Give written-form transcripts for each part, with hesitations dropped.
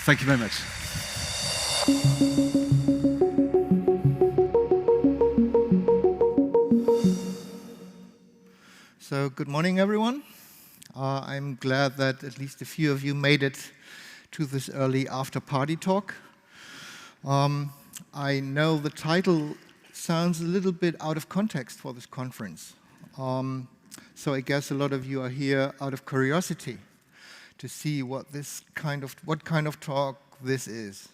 Thank you very much. So, good morning, everyone. I'm glad that at least a few of you made it to this early after-party talk. I know the title sounds a little bit out of context for this conference. So I guess a lot of you are here out of curiosity to see what kind of talk this is.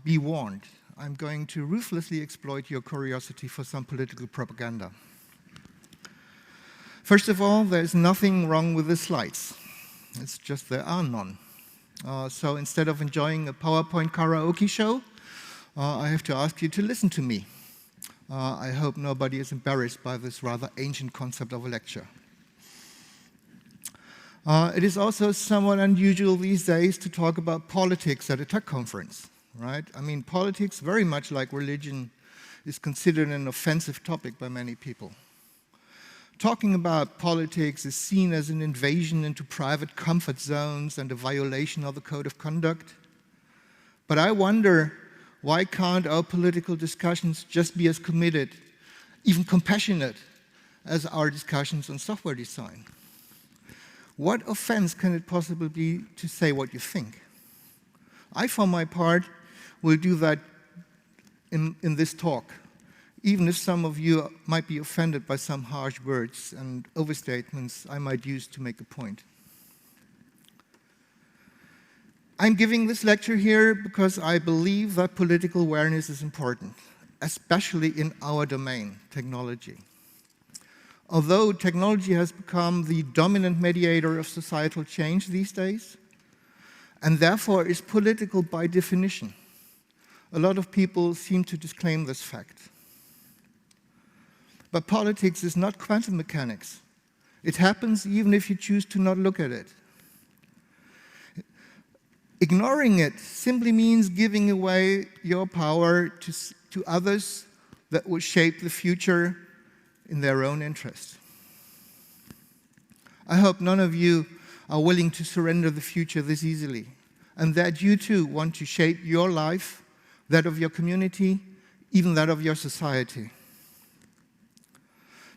Be warned, I'm going to ruthlessly exploit your curiosity for some political propaganda. First of all, there's nothing wrong with the slides. It's just there are none. So instead of enjoying a PowerPoint karaoke show, I have to ask you to listen to me. I hope nobody is embarrassed by this rather ancient concept of a lecture. It is also somewhat unusual these days to talk about politics at a tech conference, right? I mean, politics, very much like religion, is considered an offensive topic by many people. Talking about politics is seen as an invasion into private comfort zones and a violation of the code of conduct. But I wonder, why can't our political discussions just be as committed, even compassionate, as our discussions on software design? What offense can it possibly be to say what you think? I, for my part, will do that in this talk, even if some of you might be offended by some harsh words and overstatements I might use to make a point. I'm giving this lecture here because I believe that political awareness is important, especially in our domain, technology. Although technology has become the dominant mediator of societal change these days, and therefore is political by definition, a lot of people seem to disclaim this fact. But politics is not quantum mechanics. It happens even if you choose to not look at it. Ignoring it simply means giving away your power to others that will shape the future in their own interest. I hope none of you are willing to surrender the future this easily, and that you too want to shape your life, that of your community, even that of your society.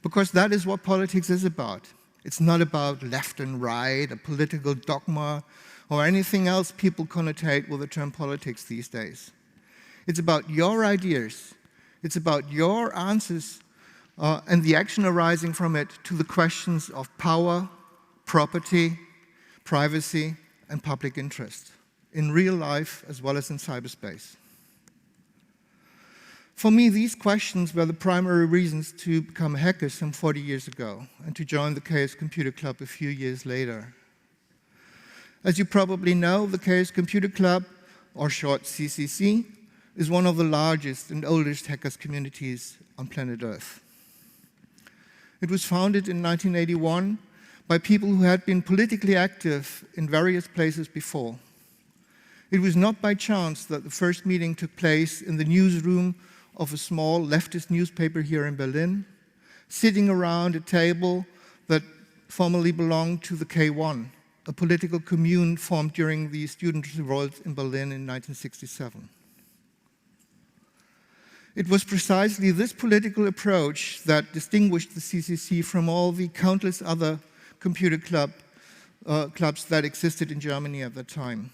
Because that is what politics is about. It's not about left and right, a political dogma, or anything else people connotate with the term politics these days. It's about your ideas. It's about your answers and the action arising from it to the questions of power, property, privacy, and public interest, in real life as well as in cyberspace. For me, these questions were the primary reasons to become a hacker some 40 years ago and to join the Chaos Computer Club a few years later. As you probably know, the Chaos Computer Club, or short CCC, is one of the largest and oldest hackers communities on planet Earth. It was founded in 1981 by people who had been politically active in various places before. It was not by chance that the first meeting took place in the newsroom of a small leftist newspaper here in Berlin, sitting around a table that formerly belonged to the K1, a political commune formed during the student revolt in Berlin in 1967. It was precisely this political approach that distinguished the CCC from all the countless other computer clubs that existed in Germany at that time.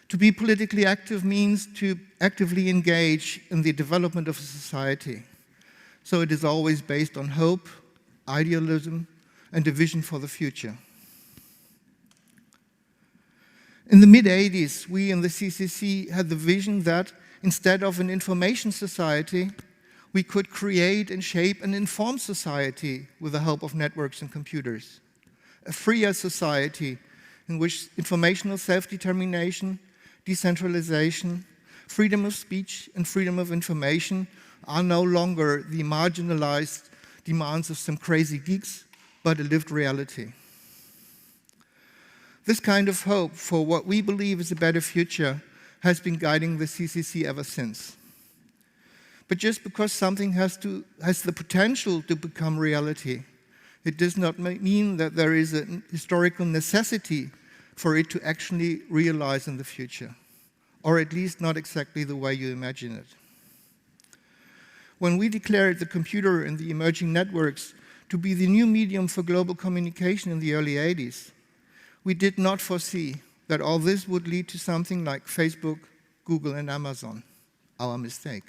To be politically active means to actively engage in the development of a society. So it is always based on hope, idealism, and a vision for the future. In the mid-80s, we in the CCC had the vision that instead of an information society, we could create and shape an informed society with the help of networks and computers. A freer society in which informational self-determination, decentralization, freedom of speech, and freedom of information are no longer the marginalized demands of some crazy geeks, but a lived reality. This kind of hope for what we believe is a better future has been guiding the CCC ever since. But just because something has the potential to become reality, it does not mean that there is a historical necessity for it to actually realize in the future, or at least not exactly the way you imagine it. When we declared the computer and the emerging networks to be the new medium for global communication in the early 80s, we did not foresee that all this would lead to something like Facebook, Google, and Amazon. Our mistake.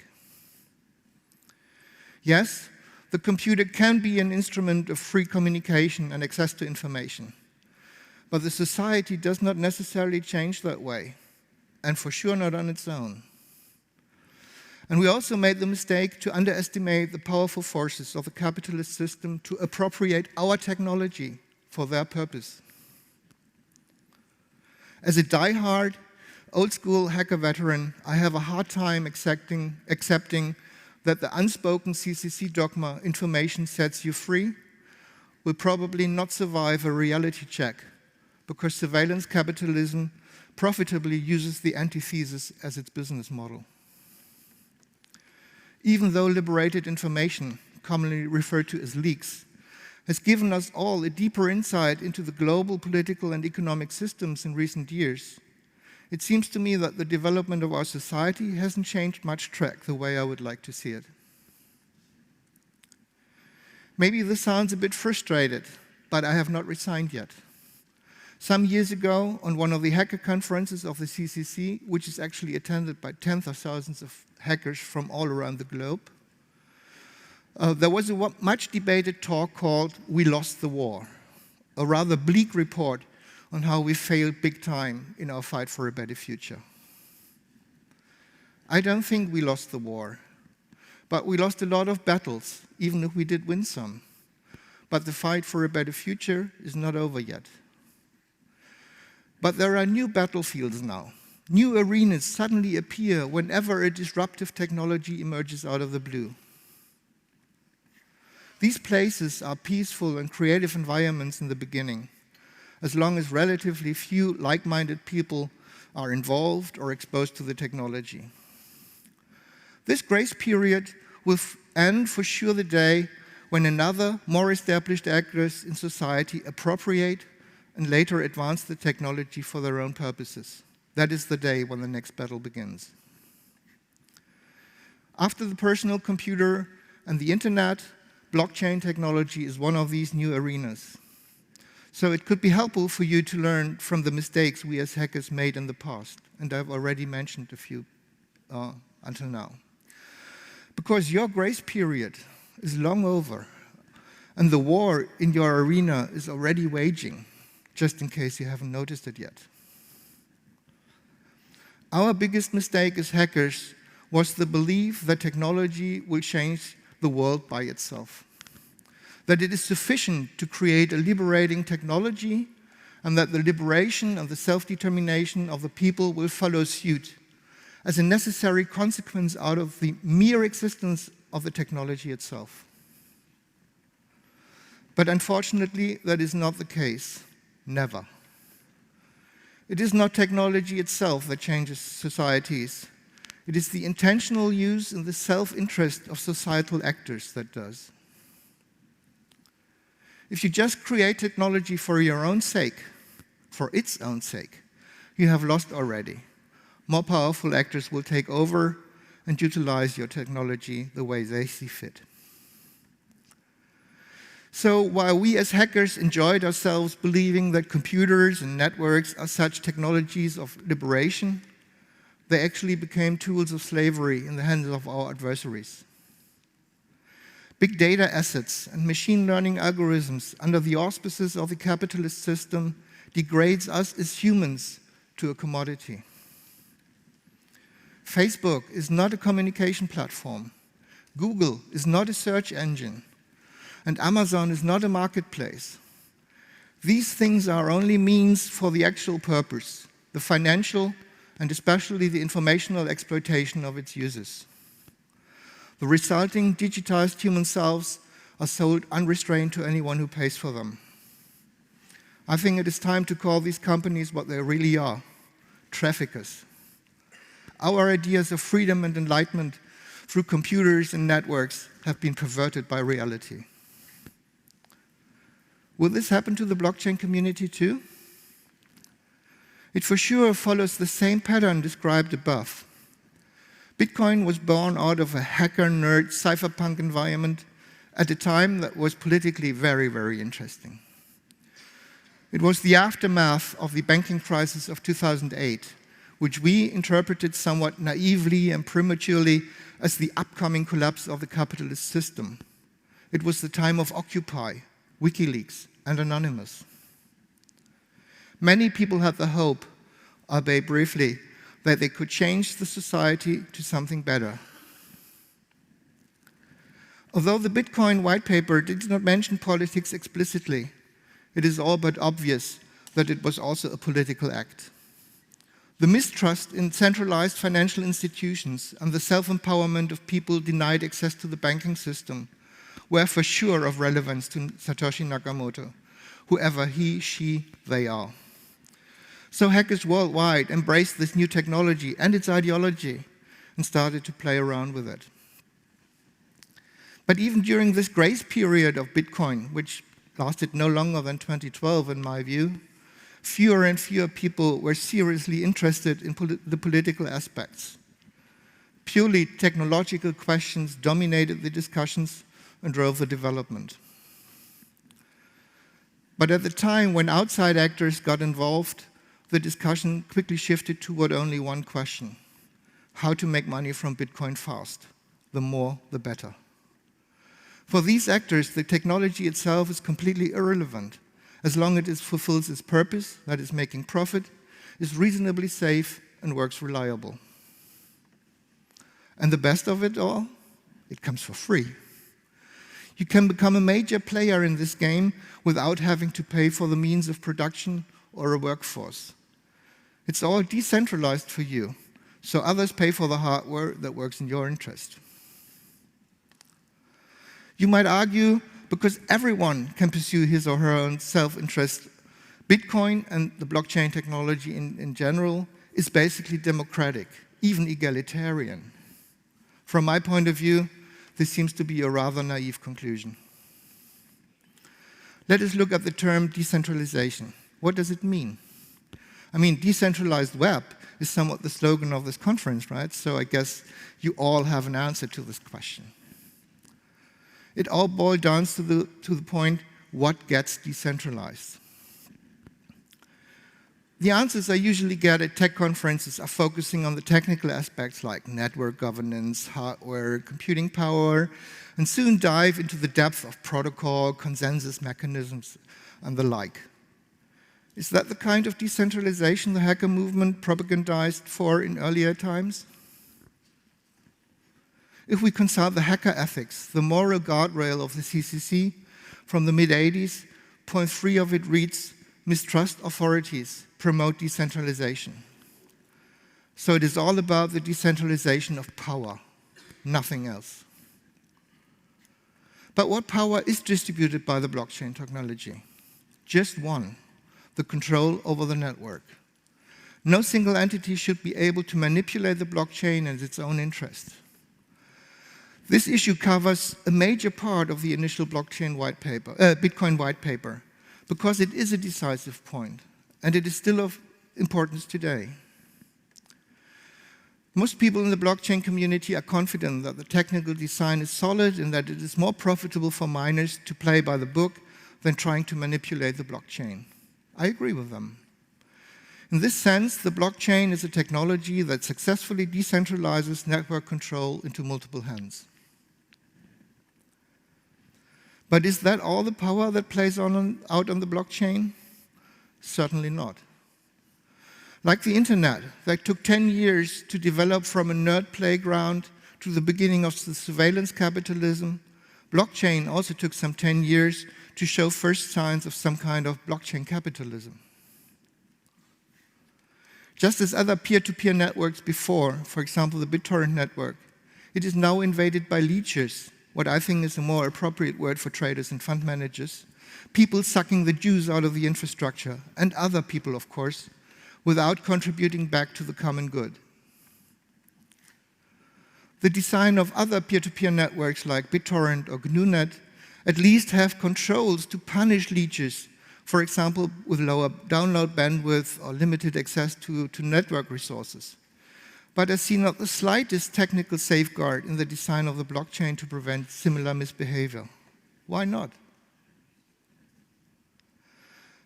Yes, the computer can be an instrument of free communication and access to information, but the society does not necessarily change that way, and for sure not on its own. And we also made the mistake to underestimate the powerful forces of the capitalist system to appropriate our technology for their purpose. As a die-hard, old-school hacker veteran, I have a hard time accepting that the unspoken CCC dogma, information sets you free, will probably not survive a reality check because surveillance capitalism profitably uses the antithesis as its business model. Even though liberated information, commonly referred to as leaks, has given us all a deeper insight into the global political and economic systems in recent years, it seems to me that the development of our society hasn't changed much track the way I would like to see it. Maybe this sounds a bit frustrated, but I have not resigned yet. Some years ago, on one of the hacker conferences of the CCC, which is actually attended by tens of thousands of hackers from all around the globe, there was a much debated talk called "We Lost the War," a rather bleak report on how we failed big time in our fight for a better future. I don't think we lost the war, but we lost a lot of battles, even if we did win some. But the fight for a better future is not over yet. But there are new battlefields now. New arenas suddenly appear whenever a disruptive technology emerges out of the blue. These places are peaceful and creative environments in the beginning, as long as relatively few like-minded people are involved or exposed to the technology. This grace period will end for sure the day when another, more established actors in society appropriate and later advance the technology for their own purposes. That is the day when the next battle begins. After the personal computer and the internet, blockchain technology is one of these new arenas. So it could be helpful for you to learn from the mistakes we as hackers made in the past, and I've already mentioned a few until now. Because your grace period is long over, and the war in your arena is already waging, just in case you haven't noticed it yet. Our biggest mistake as hackers was the belief that technology will change the world by itself, that it is sufficient to create a liberating technology, and that the liberation and the self-determination of the people will follow suit as a necessary consequence out of the mere existence of the technology itself. But unfortunately, that is not the case. Never. It is not technology itself that changes societies. It is the intentional use and the self-interest of societal actors that does. If you just create technology for your own sake, for its own sake, you have lost already. More powerful actors will take over and utilize your technology the way they see fit. So while we as hackers enjoyed ourselves believing that computers and networks are such technologies of liberation, they actually became tools of slavery in the hands of our adversaries. Big data assets and machine learning algorithms under the auspices of the capitalist system degrades us as humans to a commodity. Facebook is not a communication platform. Google is not a search engine. And Amazon is not a marketplace. These things are only means for the actual purpose, the financial and especially the informational exploitation of its users. The resulting digitized human selves are sold unrestrained to anyone who pays for them. I think it is time to call these companies what they really are, traffickers. Our ideas of freedom and enlightenment through computers and networks have been perverted by reality. Will this happen to the blockchain community too? It for sure follows the same pattern described above. Bitcoin was born out of a hacker nerd cypherpunk environment at a time that was politically very, very interesting. It was the aftermath of the banking crisis of 2008, which we interpreted somewhat naively and prematurely as the upcoming collapse of the capitalist system. It was the time of Occupy, WikiLeaks, and Anonymous. Many people had the hope, albeit briefly, that they could change the society to something better. Although the Bitcoin white paper did not mention politics explicitly, it is all but obvious that it was also a political act. The mistrust in centralized financial institutions and the self-empowerment of people denied access to the banking system were for sure of relevance to Satoshi Nakamoto, whoever he, she, they are. So hackers worldwide embraced this new technology and its ideology and started to play around with it. But even during this grace period of Bitcoin, which lasted no longer than 2012 in my view, fewer and fewer people were seriously interested in the political aspects. Purely technological questions dominated the discussions and drove the development. But at the time when outside actors got involved, the discussion quickly shifted toward only one question: how to make money from Bitcoin fast. The more, the better. For these actors, the technology itself is completely irrelevant, as long as it fulfills its purpose, that is making profit, is reasonably safe, and works reliable. And the best of it all, it comes for free. You can become a major player in this game without having to pay for the means of production or a workforce. It's all decentralized for you, so others pay for the hardware that works in your interest. You might argue, because everyone can pursue his or her own self-interest, Bitcoin and the blockchain technology in general is basically democratic, even egalitarian. From my point of view, this seems to be a rather naive conclusion. Let us look at the term decentralization. What does it mean? I mean, decentralized web is somewhat the slogan of this conference, right? So I guess you all have an answer to this question. It all boils down to the point, what gets decentralized? The answers I usually get at tech conferences are focusing on the technical aspects like network governance, hardware, computing power, and soon dive into the depth of protocol, consensus mechanisms, and the like. Is that the kind of decentralization the hacker movement propagandized for in earlier times? If we consult the hacker ethics, the moral guardrail of the CCC from the mid-80s, point 3 of it reads, mistrust authorities, promote decentralization. So it is all about the decentralization of power, nothing else. But what power is distributed by the blockchain technology? Just one, the control over the network. No single entity should be able to manipulate the blockchain in its own interest. This issue covers a major part of the initial Bitcoin white paper, because it is a decisive point, and it is still of importance today. Most people in the blockchain community are confident that the technical design is solid and that it is more profitable for miners to play by the book than trying to manipulate the blockchain. I agree with them. In this sense, the blockchain is a technology that successfully decentralizes network control into multiple hands. But is that all the power that plays out on the blockchain? Certainly not. Like the internet, that took 10 years to develop from a nerd playground to the beginning of the surveillance capitalism, blockchain also took some 10 years to show first signs of some kind of blockchain capitalism. Just as other peer-to-peer networks before, for example, the BitTorrent network, it is now invaded by leechers, what I think is a more appropriate word for traders and fund managers, people sucking the juice out of the infrastructure, and other people, of course, without contributing back to the common good. The design of other peer-to-peer networks like BitTorrent or GNUnet at least have controls to punish leechers For example, with lower download bandwidth or limited access to network resources. But I see not the slightest technical safeguard in the design of the blockchain to prevent similar misbehavior. Why not?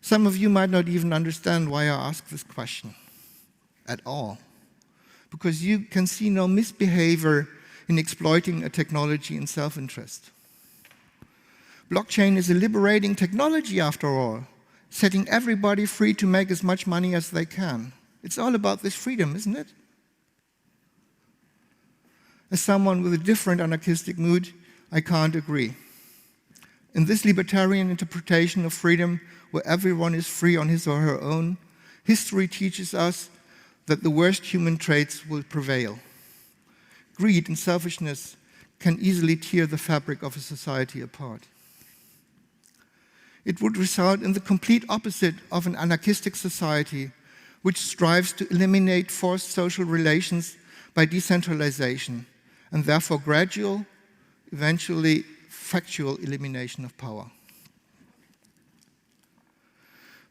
Some of you might not even understand why I ask this question at all, because you can see no misbehavior in exploiting a technology in self-interest. Blockchain is a liberating technology after all, setting everybody free to make as much money as they can. It's all about this freedom, isn't it? As someone with a different anarchistic mood, I can't agree. In this libertarian interpretation of freedom, where everyone is free on his or her own, history teaches us that the worst human traits will prevail. Greed and selfishness can easily tear the fabric of a society apart. It would result in the complete opposite of an anarchistic society, which strives to eliminate forced social relations by decentralization, and therefore gradual, eventually factual elimination of power.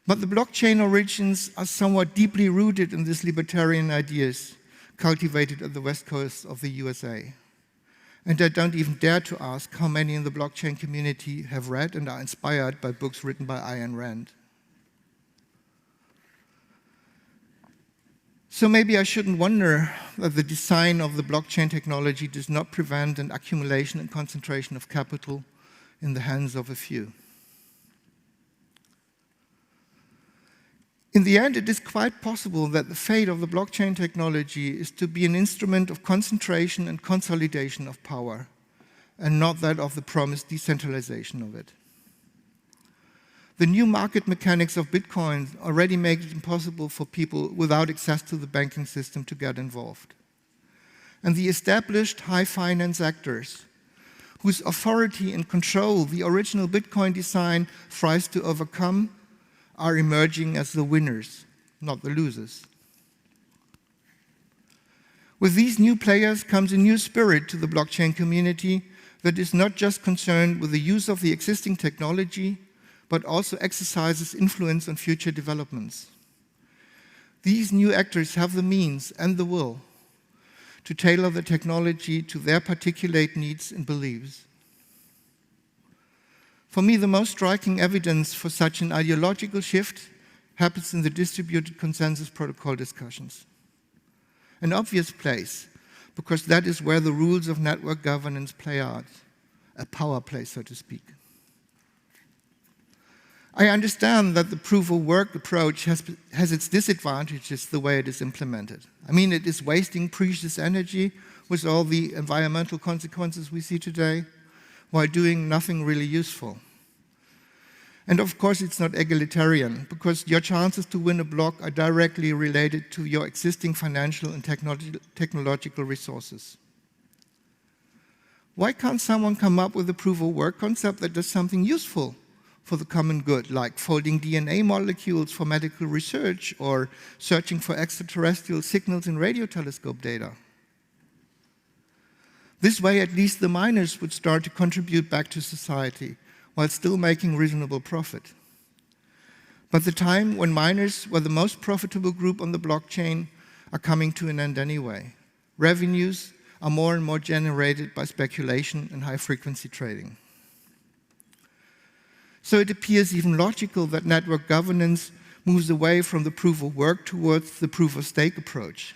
But the blockchain origins are somewhat deeply rooted in these libertarian ideas cultivated at the west coast of the USA. And I don't even dare to ask how many in the blockchain community have read and are inspired by books written by Ayn Rand. So maybe I shouldn't wonder that the design of the blockchain technology does not prevent an accumulation and concentration of capital in the hands of a few. In the end, it is quite possible that the fate of the blockchain technology is to be an instrument of concentration and consolidation of power, and not that of the promised decentralization of it. The new market mechanics of Bitcoin already make it impossible for people without access to the banking system to get involved. And the established high finance actors, whose authority and control the original Bitcoin design tries to overcome, are emerging as the winners, not the losers. With these new players comes a new spirit to the blockchain community that is not just concerned with the use of the existing technology, but also exercises influence on future developments. These new actors have the means and the will to tailor the technology to their particular needs and beliefs. For me, the most striking evidence for such an ideological shift happens in the distributed consensus protocol discussions. An obvious place, because that is where the rules of network governance play out, a power play, so to speak. I understand that the proof-of-work approach has its disadvantages the way it is implemented. I mean, it is wasting precious energy with all the environmental consequences we see today, while doing nothing really useful. And of course, it's not egalitarian, because your chances to win a block are directly related to your existing financial and technological resources. Why can't someone come up with a proof-of-work concept that does something useful for the common good, like folding DNA molecules for medical research or searching for extraterrestrial signals in radio telescope data? This way, at least the miners would start to contribute back to society while still making reasonable profit. But the time when miners were the most profitable group on the blockchain are coming to an end anyway. Revenues are more and more generated by speculation and high-frequency trading. So it appears even logical that network governance moves away from the proof-of-work towards the proof-of-stake approach.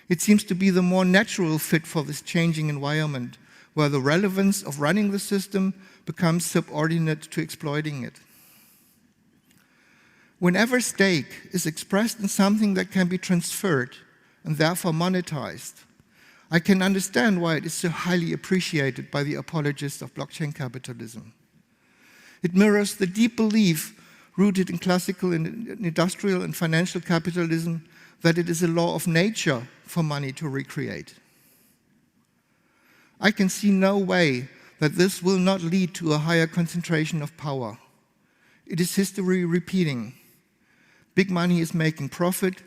It seems to be the more natural fit for this changing environment, where the relevance of running the system becomes subordinate to exploiting it. Whenever stake is expressed in something that can be transferred and therefore monetized, I can understand why it is so highly appreciated by the apologists of blockchain capitalism. It mirrors the deep belief rooted in classical and industrial and financial capitalism that it is a law of nature for money to recreate. I can see no way that this will not lead to a higher concentration of power. It is history repeating. Big money is making profit,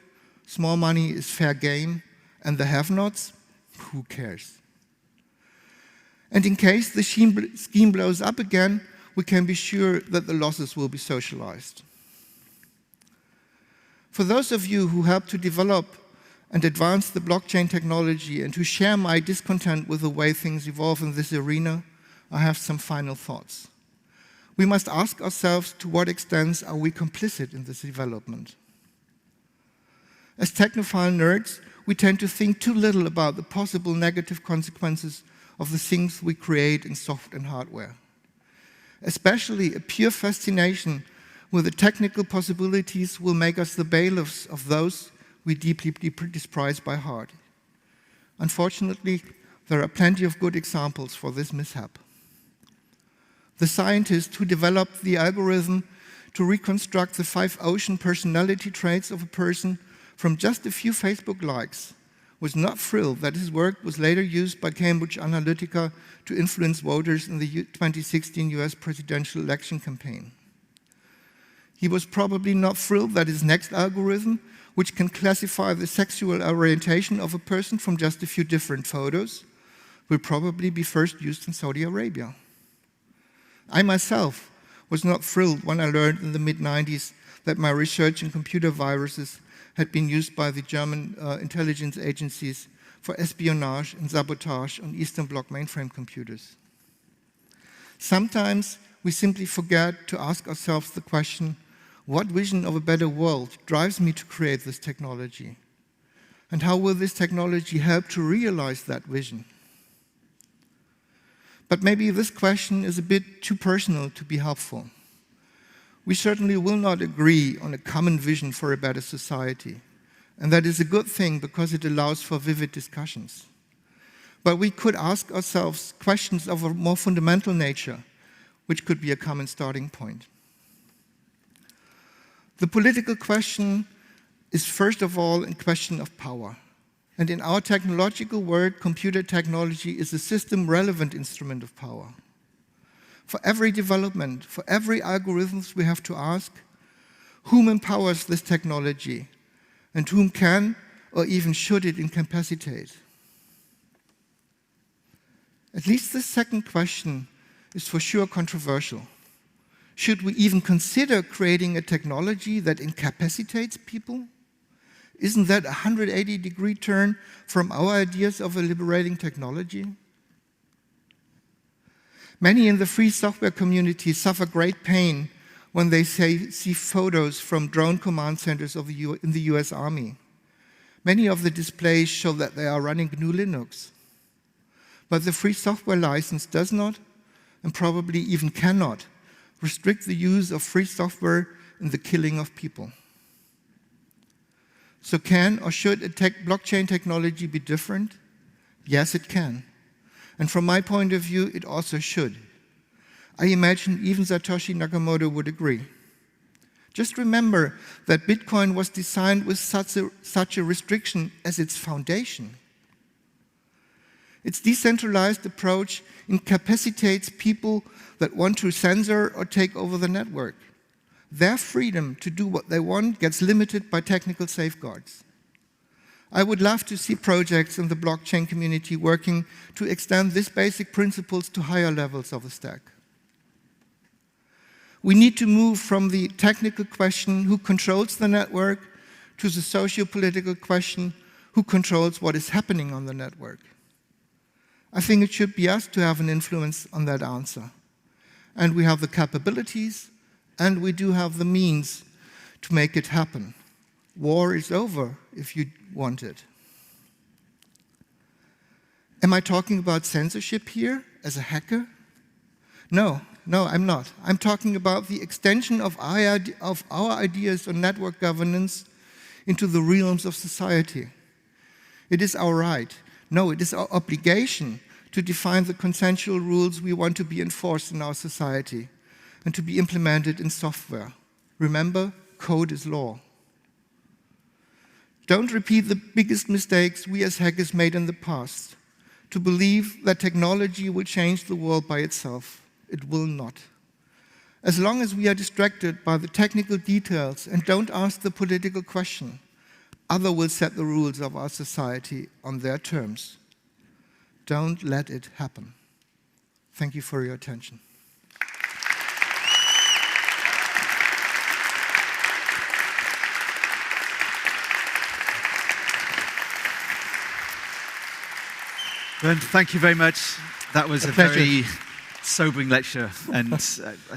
small money is fair game, and the have-nots, who cares? And in case the scheme blows up again, we can be sure that the losses will be socialized. For those of you who helped to develop and advance the blockchain technology and who share my discontent with the way things evolve in this arena, I have some final thoughts. We must ask ourselves, to what extent are we complicit in this development? As technophile nerds, we tend to think too little about the possible negative consequences of the things we create in software and hardware. Especially a pure fascination with the technical possibilities will make us the bailiffs of those we deeply despise by heart. Unfortunately, there are plenty of good examples for this mishap. The scientist who developed the algorithm to reconstruct the 5 ocean personality traits of a person from just a few Facebook likes was not thrilled that his work was later used by Cambridge Analytica to influence voters in the 2016 US presidential election campaign. He was probably not thrilled that his next algorithm, which can classify the sexual orientation of a person from just a few different photos, will probably be first used in Saudi Arabia. I myself was not thrilled when I learned in the mid-90s that my research in computer viruses had been used by the German intelligence agencies for espionage and sabotage on Eastern Bloc mainframe computers. Sometimes we simply forget to ask ourselves the question, what vision of a better world drives me to create this technology? And how will this technology help to realize that vision? But maybe this question is a bit too personal to be helpful. We certainly will not agree on a common vision for a better society. And that is a good thing because it allows for vivid discussions. But we could ask ourselves questions of a more fundamental nature, which could be a common starting point. The political question is first of all a question of power. And in our technological world, computer technology is a system-relevant instrument of power. For every development, for every algorithm, we have to ask, whom empowers this technology, and whom can or even should it incapacitate? At least this second question is for sure controversial. Should we even consider creating a technology that incapacitates people? Isn't that a 180-degree turn from our ideas of a liberating technology? Many in the free software community suffer great pain when they see photos from drone command centers in the US Army. Many of the displays show that they are running GNU Linux. But the free software license does not, and probably even cannot, restrict the use of free software in the killing of people. So can or should a blockchain technology be different? Yes, it can. And from my point of view, it also should. I imagine even Satoshi Nakamoto would agree. Just remember that Bitcoin was designed with such a restriction as its foundation. Its decentralized approach incapacitates people that want to censor or take over the network. Their freedom to do what they want gets limited by technical safeguards. I would love to see projects in the blockchain community working to extend these basic principles to higher levels of the stack. We need to move from the technical question, who controls the network, to the socio-political question, who controls what is happening on the network. I think it should be us to have an influence on that answer. And we have the capabilities, and we do have the means to make it happen. War is over if you want it. Am I talking about censorship here as a hacker? No, I'm not. I'm talking about the extension of our ideas on network governance into the realms of society. It is our right. No, it is our obligation to define the consensual rules we want to be enforced in our society and to be implemented in software. Remember, code is law. Don't repeat the biggest mistakes we as hackers made in the past, to believe that technology will change the world by itself. It will not. As long as we are distracted by the technical details and don't ask the political question, others will set the rules of our society on their terms. Don't let it happen. Thank you for your attention. Bernd, thank you very much. That was a very sobering lecture, and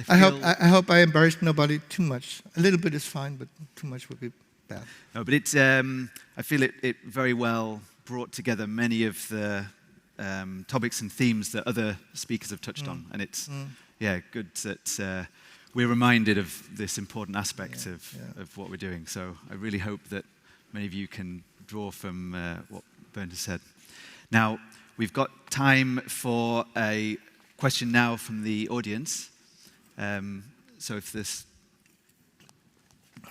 I hope I embarrassed nobody too much. A little bit is fine, but too much would be bad. No, but it's, I feel it very well brought together many of the topics and themes that other speakers have touched on, and it's yeah, good that we're reminded of this important aspect of what we're doing. So I really hope that many of you can draw from what Bernd has said. Now, we've got time for a question now from the audience. So if this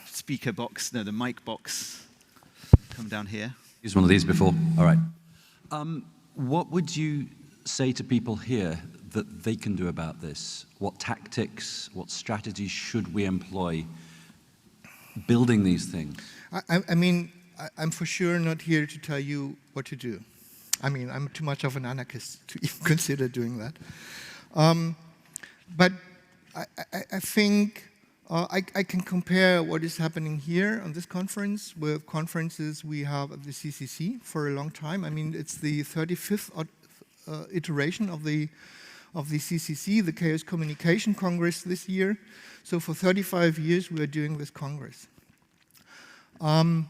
speaker box, no, the mic box, come down here. Used one of these before. All right. What would you say to people here that they can do about this? What tactics, what strategies should we employ building these things? I mean, I'm for sure not here to tell you what to do. I mean, I'm too much of an anarchist to even consider doing that. But I think I can compare what is happening here on this conference with conferences we have at the CCC for a long time. I mean, it's the 35th iteration of the CCC, the Chaos Communication Congress this year. So for 35 years we are doing this Congress. And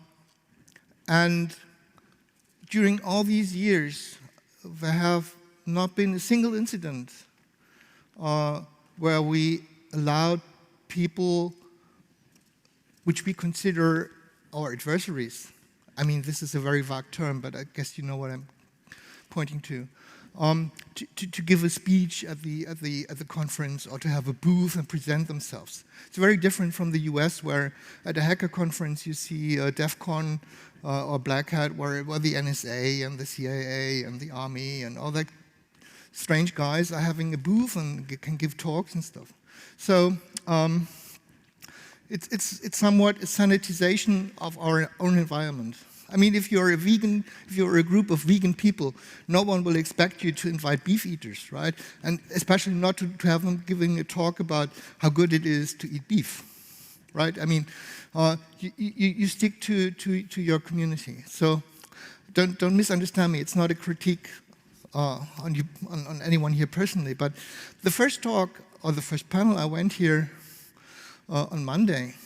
during all these years, there have not been a single incident where we allowed people which we consider our adversaries. I mean, this is a very vague term, but I guess you know what I'm pointing to give a speech at the conference or to have a booth and present themselves. It's very different from the US, where at a hacker conference you see DEF CON or Black Hat, where the NSA and the CIA and the Army and all that strange guys are having a booth and can give talks and stuff. So it's somewhat a sanitization of our own environment. I mean, if you're a vegan, if you're a group of vegan people, no one will expect you to invite beef eaters, right? And especially not to have them giving a talk about how good it is to eat beef, right? I mean, you stick to your community. So don't misunderstand me. It's not a critique on anyone here personally, but the first talk or the first panel I went here on Monday,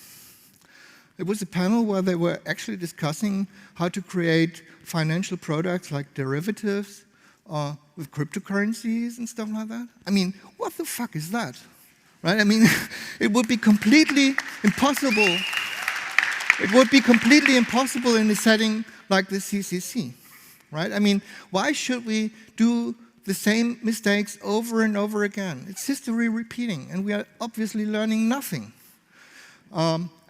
it was a panel where they were actually discussing how to create financial products like derivatives with cryptocurrencies and stuff like that. I mean, what the fuck is that? Right? I mean, it would be completely impossible. It would be completely impossible in a setting like the CCC, right? I mean, why should we do the same mistakes over and over again? It's history repeating, and we are obviously learning nothing.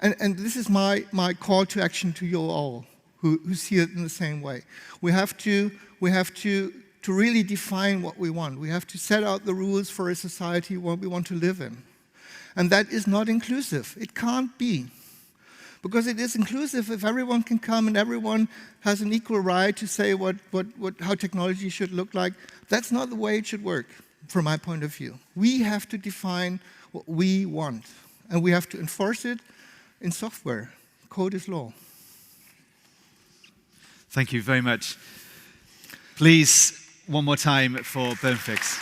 And this is my call to action to you all who see it in the same way. We have to really define what we want. We have to set out the rules for a society what we want to live in. And that is not inclusive. It can't be. Because it is inclusive if everyone can come and everyone has an equal right to say how technology should look like. That's not the way it should work, from my point of view. We have to define what we want. And we have to enforce it in software. Code is law. Thank you very much. Please, one more time for Bernd Fix.